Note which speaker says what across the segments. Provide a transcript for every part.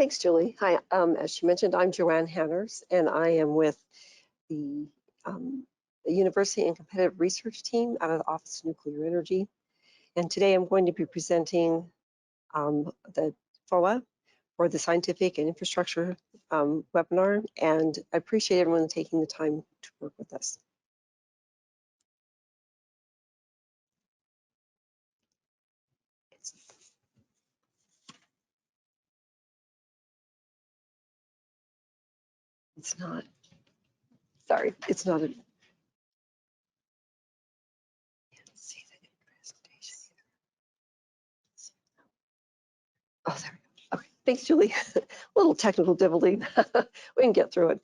Speaker 1: Thanks, Julie. Hi, as she mentioned, I'm Joanne Hanners, and I am with the University and Competitive Research Team out of the Office of Nuclear Energy. And today I'm going to be presenting the FOA, or the Scientific and Infrastructure webinar, and I appreciate everyone taking the time to work with us. It's not, sorry, it's not a, can't see the presentation. Oh, there we go. Okay, thanks, Julie. A little technical difficulty. We can get through it.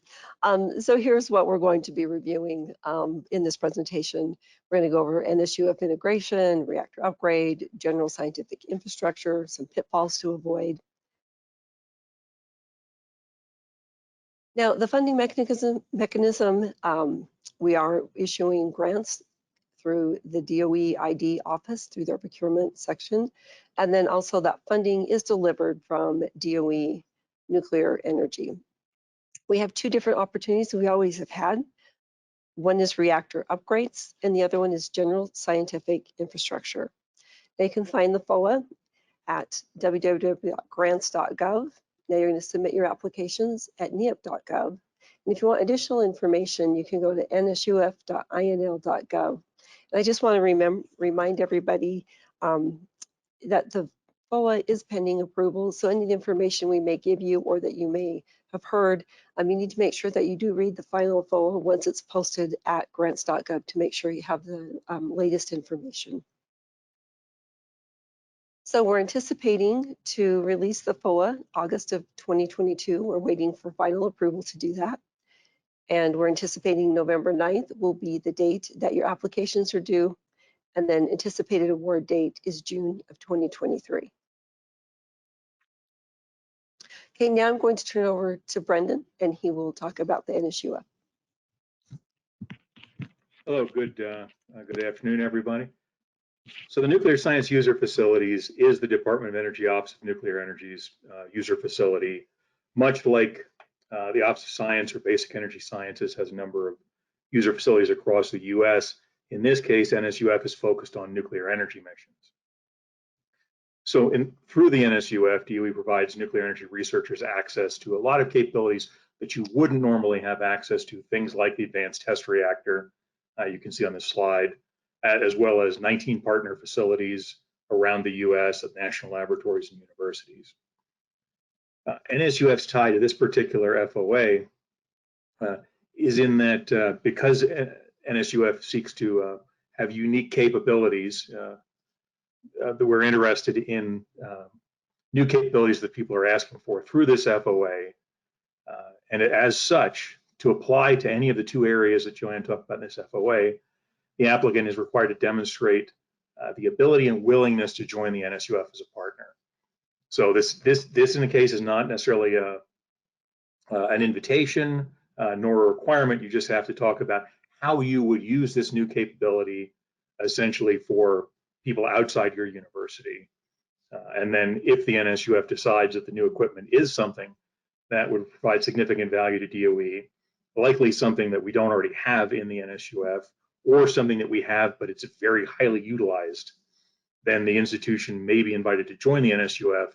Speaker 1: So here's what we're going to be reviewing in this presentation. We're going to go over NSUF integration, reactor upgrade, general scientific infrastructure, some pitfalls to avoid. Now, the funding mechanism, we are issuing grants through the DOE ID office through their procurement section. And then also that funding is delivered from DOE Nuclear Energy. We have two different opportunities we always have had. One is reactor upgrades and the other one is general scientific infrastructure. They can find the FOA at www.grants.gov. Now you're going to submit your applications at neap.gov. And if you want additional information, you can go to nsuf.inl.gov. And I just want to remind everybody that the FOA is pending approval. So any information we may give you or that you may have heard, you need to make sure that you do read the final FOA once it's posted at grants.gov to make sure you have the latest information. So we're anticipating to release the FOA August of 2022. We're waiting for final approval to do that. And we're anticipating November 9th will be the date that your applications are due. And then anticipated award date is June of 2023. Okay, now I'm going to turn it over to Brendan and he will talk about the NSUF.
Speaker 2: Hello, good afternoon, everybody. So the Nuclear Science User Facilities is the Department of Energy Office of Nuclear Energy's user facility. Much like the Office of Science or Basic Energy Sciences has a number of user facilities across the US. In this case, NSUF is focused on nuclear energy missions. So through the NSUF, DOE provides nuclear energy researchers access to a lot of capabilities that you wouldn't normally have access to, things like the Advanced Test Reactor, you can see on this slide, as well as 19 partner facilities around the US at national laboratories and universities. NSUF's tie to this particular FOA is in that because NSUF seeks to have unique capabilities, that we're interested in new capabilities that people are asking for through this FOA. And as such, to apply to any of the two areas that Joanne talked about in this FOA, the applicant is required to demonstrate the ability and willingness to join the NSUF as a partner. So this in the case is not necessarily an invitation nor a requirement. You just have to talk about how you would use this new capability essentially for people outside your university. And then if the NSUF decides that the new equipment is something that would provide significant value to DOE, likely something that we don't already have in the NSUF, or something that we have but it's very highly utilized, then the institution may be invited to join the NSUF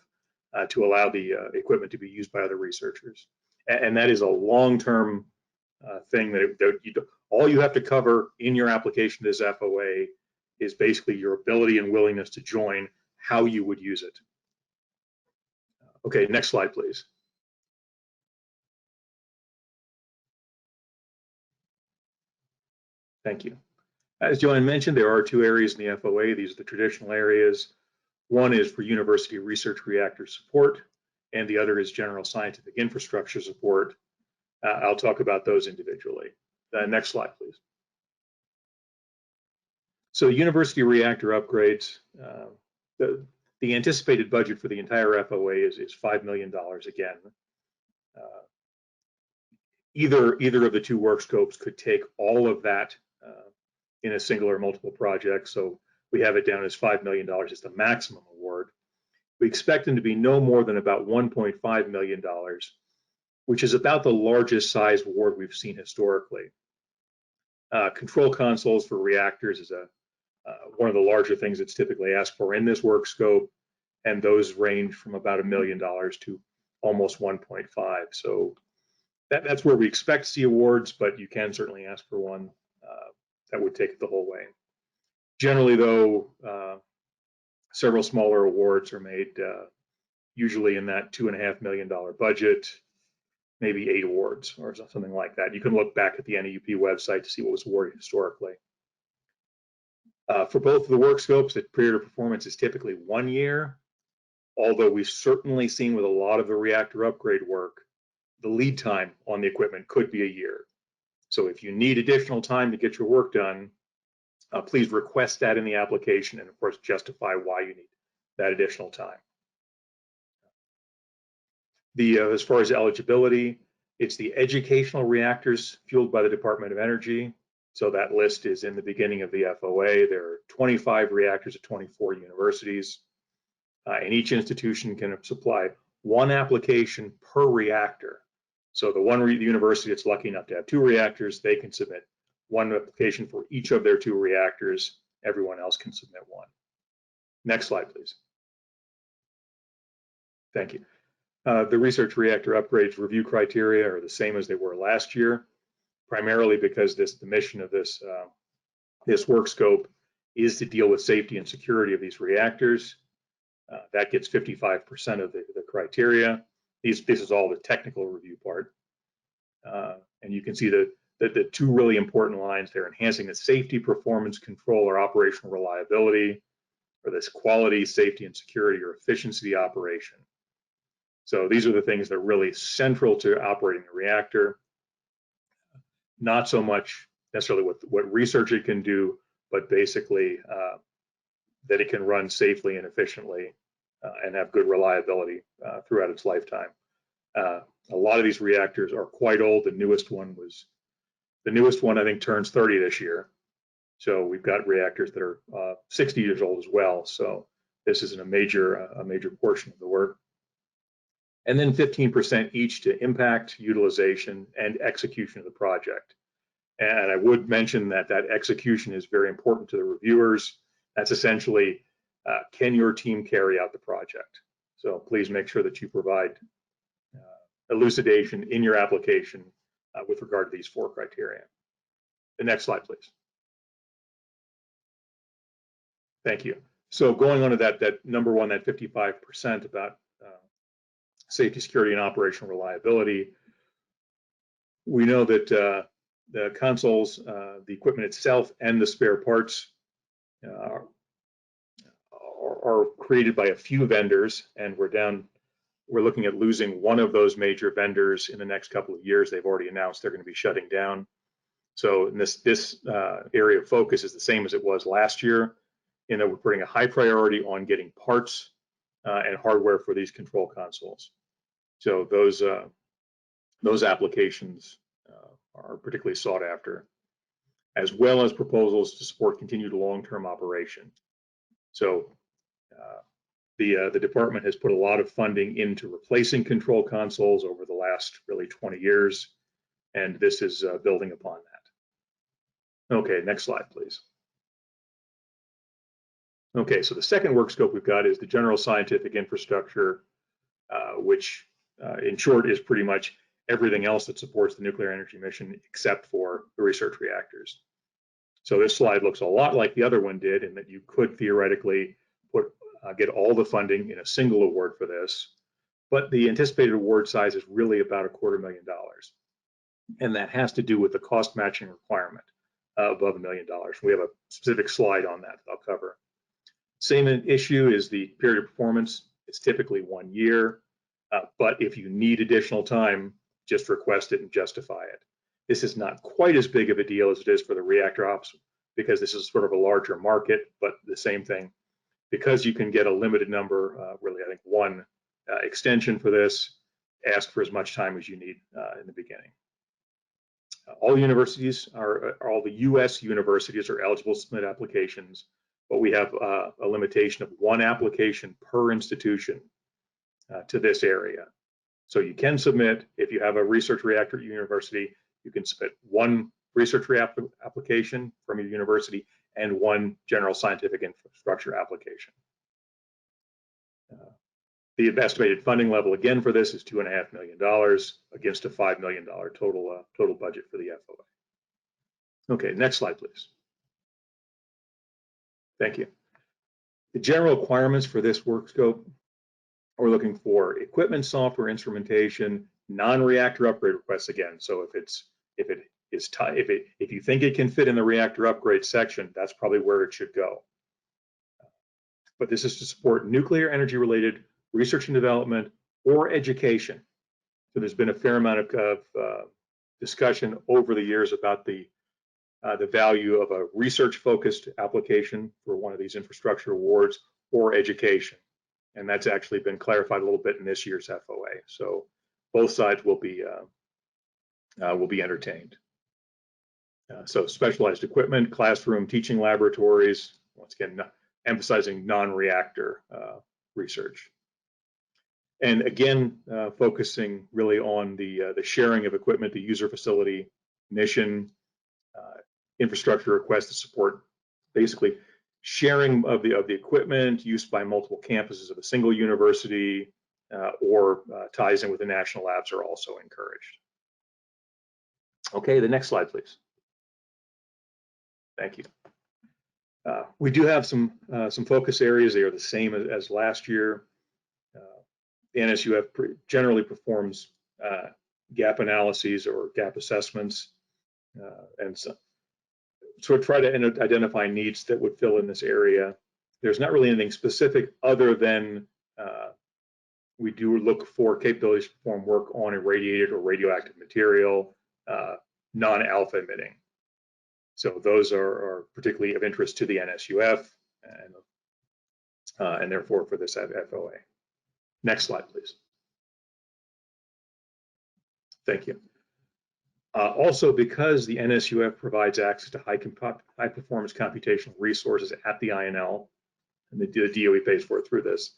Speaker 2: to allow the equipment to be used by other researchers. And that is a long-term thing that all you have to cover in your application to this FOA is basically your ability and willingness to join, how you would use it. Okay, next slide, please. Thank you. As Joanne mentioned, there are two areas in the FOA. These are the traditional areas. One is for university research reactor support, and the other is general scientific infrastructure support. I'll talk about those individually. Next slide, please. So university reactor upgrades, the anticipated budget for the entire FOA is $5 million again. Either of the two work scopes could take all of that in a single or multiple project. So we have it down as $5 million as the maximum award. We expect them to be no more than about $1.5 million, which is about the largest size award we've seen historically. Control consoles for reactors is one of the larger things that's typically asked for in this work scope, and those range from about $1 million to almost 1.5. So that's where we expect to see awards, but you can certainly ask for one that would take it the whole way. Generally, though, several smaller awards are made, usually in that $2.5 million budget, maybe 8 awards or something like that. You can look back at the NEUP website to see what was awarded historically. For both of the work scopes, the period of performance is typically 1 year, although we've certainly seen with a lot of the reactor upgrade work, the lead time on the equipment could be a year. So if you need additional time to get your work done, please request that in the application and, of course, justify why you need that additional time. As far as eligibility, it's the educational reactors fueled by the Department of Energy. So that list is in the beginning of the FOA. There are 25 reactors at 24 universities, and each institution can supply one application per reactor. So the university that's lucky enough to have 2 reactors, they can submit one application for each of their 2 reactors. Everyone else can submit one. Next slide, please. Thank you. The research reactor upgrades review criteria are the same as they were last year, primarily because the mission of this work scope is to deal with safety and security of these reactors. That gets 55% of the criteria. This is all the technical review part. And you can see the 2 really important lines there: enhancing the safety, performance, control, or operational reliability, or this quality, safety, and security, or efficiency of the operation. So these are the things that are really central to operating a reactor. Not so much necessarily what research it can do, but basically that it can run safely and efficiently and have good reliability throughout its lifetime. A lot of these reactors are quite old. The newest one, I think, turns 30 this year. So we've got reactors that are 60 years old as well. So this is a major portion of the work. And then 15% each to impact, utilization, and execution of the project. And I would mention that execution is very important to the reviewers. That's essentially, can your team carry out the project? So please make sure that you provide elucidation in your application with regard to these 4 criteria. The next slide, please. Thank you. So going on to that number one, that 55% about safety, security, and operational reliability, we know that the consoles, the equipment itself, and the spare parts are created by a few vendors, and we're looking at losing one of those major vendors in the next couple of years. They've already announced they're going to be shutting down. So in this area of focus is the same as it was last year, in that we're putting a high priority on getting parts and hardware for these control consoles. So those applications are particularly sought after, as well as proposals to support continued long-term operation. So the department has put a lot of funding into replacing control consoles over the last really 20 years, and this is building upon that. Okay, next slide, please. Okay, so the second work scope we've got is the general scientific infrastructure, which in short is pretty much everything else that supports the nuclear energy mission except for the research reactors. So this slide looks a lot like the other one did, in that you could theoretically get all the funding in a single award for this, but the anticipated award size is really about $250,000, and that has to do with the cost matching requirement above $1 million. We have a specific slide on that I'll cover. Same issue is the period of performance. It's typically 1 year, but if you need additional time, just request it and justify it. This is not quite as big of a deal as it is for the reactor ops, because this is sort of a larger market, but the same thing. Because you can get a limited number, really I think 1 extension for this, ask for as much time as you need in the beginning. All the US universities are eligible to submit applications, but we have a limitation of one application per institution to this area. So you can submit, if you have a research reactor at your university, you can submit one research application from your university and one general scientific infrastructure application. The estimated funding level again for this is $2.5 million against a $5 million total budget for the FOA. Okay, next slide, please. Thank you. The general requirements for this work scope, we're looking for equipment, software, instrumentation, non-reactor upgrade requests again. So if you think it can fit in the reactor upgrade section, that's probably where it should go. But this is to support nuclear energy related research and development or education. So there's been a fair amount of discussion over the years about the value of a research focused application for one of these infrastructure awards or education. And that's actually been clarified a little bit in this year's FOA. So both sides will be entertained. So specialized equipment, classroom, teaching laboratories, once again, emphasizing non-reactor research. And again, focusing really on the sharing of equipment, the user facility, mission, infrastructure requests to support basically sharing of the equipment used by multiple campuses of a single university or ties in with the national labs are also encouraged. Okay, the next slide, please. Thank you. We do have some focus areas. They are the same as last year. The NSUF generally performs gap analyses or gap assessments, and so try to identify needs that would fill in this area. There's not really anything specific other than we do look for capabilities to perform work on irradiated or radioactive material, non-alpha emitting. So those are particularly of interest to the NSUF and therefore for this FOA. Next slide, please. Thank you. Also, because the NSUF provides access to high performance computational resources at the INL, and the DOE pays for it through this,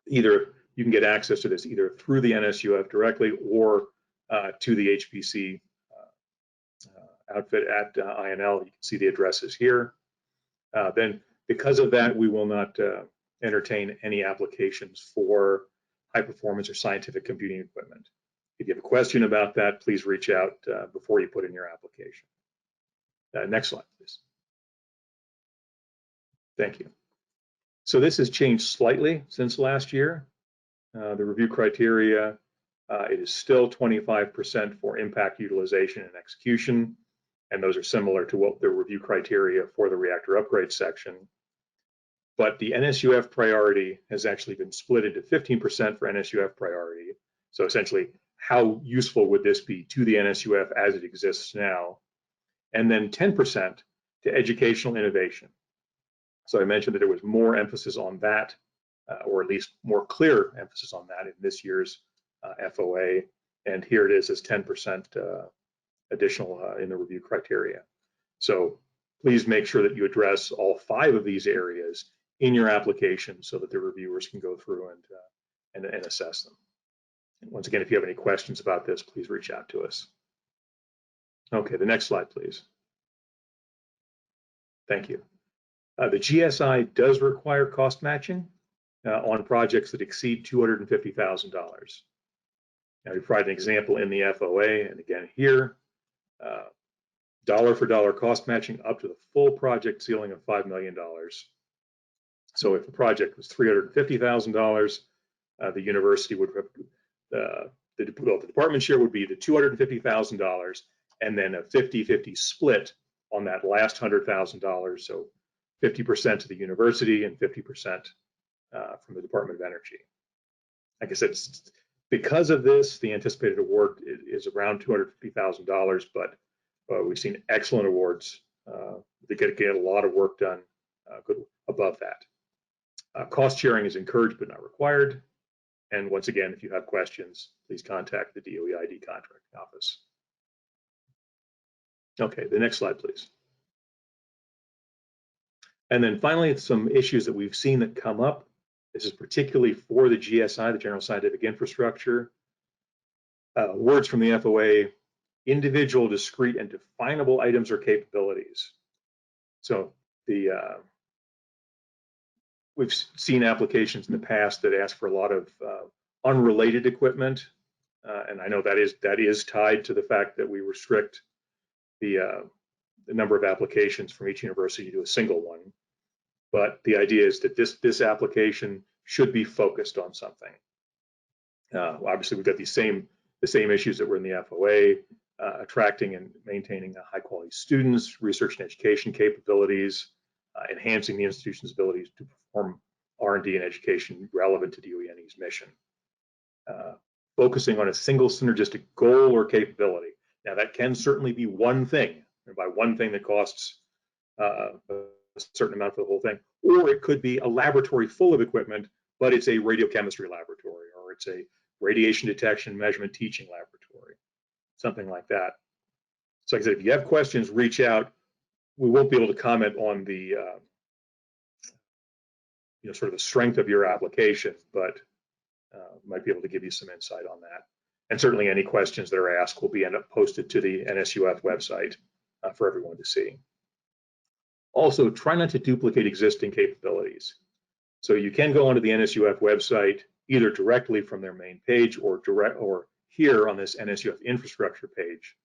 Speaker 2: either you can get access to this either through the NSUF directly or to the HPC outfit at INL. You can see the addresses here. Then because of that, we will not entertain any applications for high performance or scientific computing equipment. If you have a question about that, please reach out before you put in your application. Next slide, please. Thank you. So this has changed slightly since last year. The review criteria, it is still 25% for impact utilization and execution, and those are similar to what the review criteria for the reactor upgrade section. But the NSUF priority has actually been split into 15% for NSUF priority. So essentially, how useful would this be to the NSUF as it exists now? And then 10% to educational innovation. So I mentioned that there was more emphasis on that, or at least more clear emphasis on that in this year's FOA. And here it is as 10% additional in the review criteria. So please make sure that you address all 5 of these areas in your application so that the reviewers can go through and assess them. And once again, if you have any questions about this, please reach out to us. Okay, the next slide, please. Thank you. The GSI does require cost matching on projects that exceed $250,000. Now, we provide an example in the FOA, and again here, dollar for dollar cost matching up to the full project ceiling of $5 million. So if the project was $350,000, the university would have, the department share would be the $250,000, and then a 50-50 split on that last $100,000. So 50% to the university and 50% from the Department of Energy. Like I said, because of this, the anticipated award is around $250,000, but we've seen excellent awards that get a lot of work done above that. Cost sharing is encouraged but not required. And once again, if you have questions, please contact the DOE ID contracting office. Okay, the next slide, please. And then finally, some issues that we've seen that come up. This is particularly for the GSI, the General Scientific Infrastructure. Words from the FOA, individual, discrete, and definable items or capabilities. So we've seen applications in the past that ask for a lot of unrelated equipment, and I know that is tied to the fact that we restrict the number of applications from each university to a single one. But the idea is that this application should be focused on something. Obviously, we've got the same issues that were in the FOA, attracting and maintaining high quality students, research and education capabilities, enhancing the institution's abilities to perform R&D and education relevant to DOE-NE's mission. Focusing on a single synergistic goal or capability. Now that can certainly be one thing, and by one thing that costs a certain amount for the whole thing, or it could be a laboratory full of equipment, but it's a radiochemistry laboratory, or it's a radiation detection measurement teaching laboratory, something like that. So like I said, if you have questions, reach out. We won't be able to comment on the sort of the strength of your application, but might be able to give you some insight on that. And certainly any questions that are asked will be posted to the NSUF website for everyone to see. Also, try not to duplicate existing capabilities. So you can go onto the NSUF website either directly from their main page or here on this NSUF infrastructure page,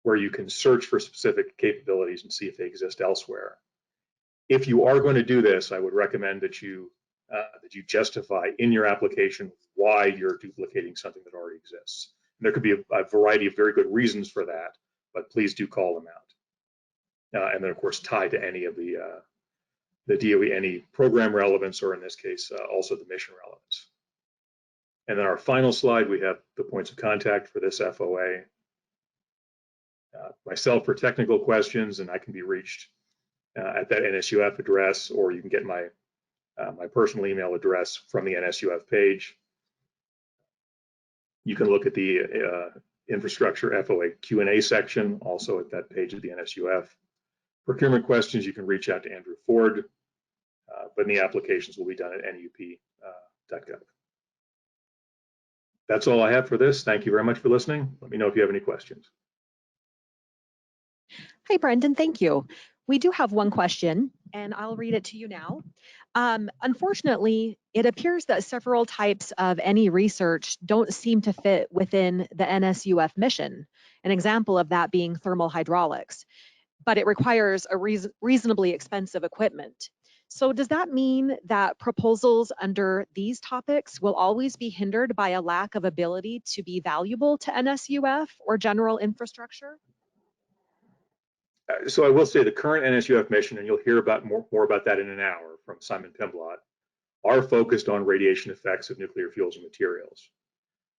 Speaker 2: where you can search for specific capabilities and see if they exist elsewhere. If you are going to do this, I would recommend that you justify in your application why you're duplicating something that already exists. And there could be a variety of very good reasons for that, but please do call them out. And then, of course, tie to any of the DOE-NE program relevance, or in this case, also the mission relevance. And then our final slide, we have the points of contact for this FOA. Myself for technical questions, and I can be reached at that NSUF address, or you can get my personal email address from the NSUF page. You can look at the infrastructure FOA Q&A section, also at that page of the NSUF. Procurement questions, you can reach out to Andrew Ford, but the applications will be done at nup.gov. That's all I have for this. Thank you very much for listening. Let me know if you have any questions.
Speaker 3: Hi, Brendan, thank you. We do have one question, and I'll read it to you now. Unfortunately, it appears that several types of NE research don't seem to fit within the NSUF mission, an example of that being thermal hydraulics, but it requires a reasonably expensive equipment. So does that mean that proposals under these topics will always be hindered by a lack of ability to be valuable to NSUF or general infrastructure?
Speaker 2: So I will say the current NSUF mission, and you'll hear about more about that in an hour from Simon Pimblott, are focused on radiation effects of nuclear fuels and materials.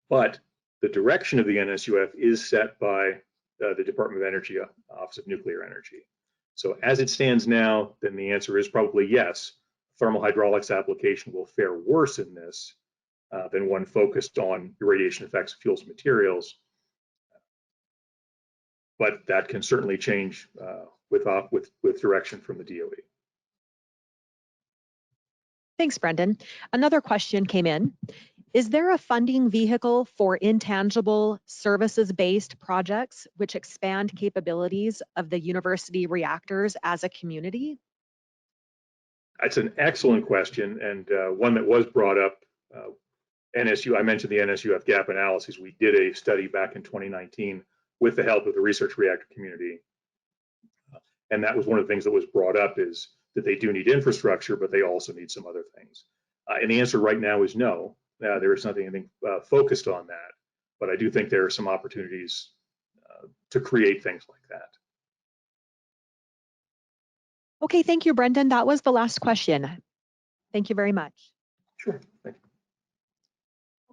Speaker 2: But the direction of the NSUF is set by the Department of Energy Office of Nuclear Energy. So as it stands now, then the answer is probably yes. Thermal hydraulics application will fare worse in this than one focused on radiation effects of fuels and materials. But that can certainly change with direction from the DOE.
Speaker 3: Thanks, Brendan. Another question came in. Is there a funding vehicle for intangible services-based projects which expand capabilities of the university reactors as a community?
Speaker 2: That's an excellent question, and one that was brought up. I mentioned the NSUF gap analysis. We did a study back in 2019 with the help of the research reactor community. And that was one of the things that was brought up, is that they do need infrastructure, but they also need some other things. And the answer right now is no. There is nothing, I think, focused on that, but I do think there are some opportunities to create things like that.
Speaker 3: Okay, thank you, Brendan. That was the last question. Thank you very much.
Speaker 2: Sure.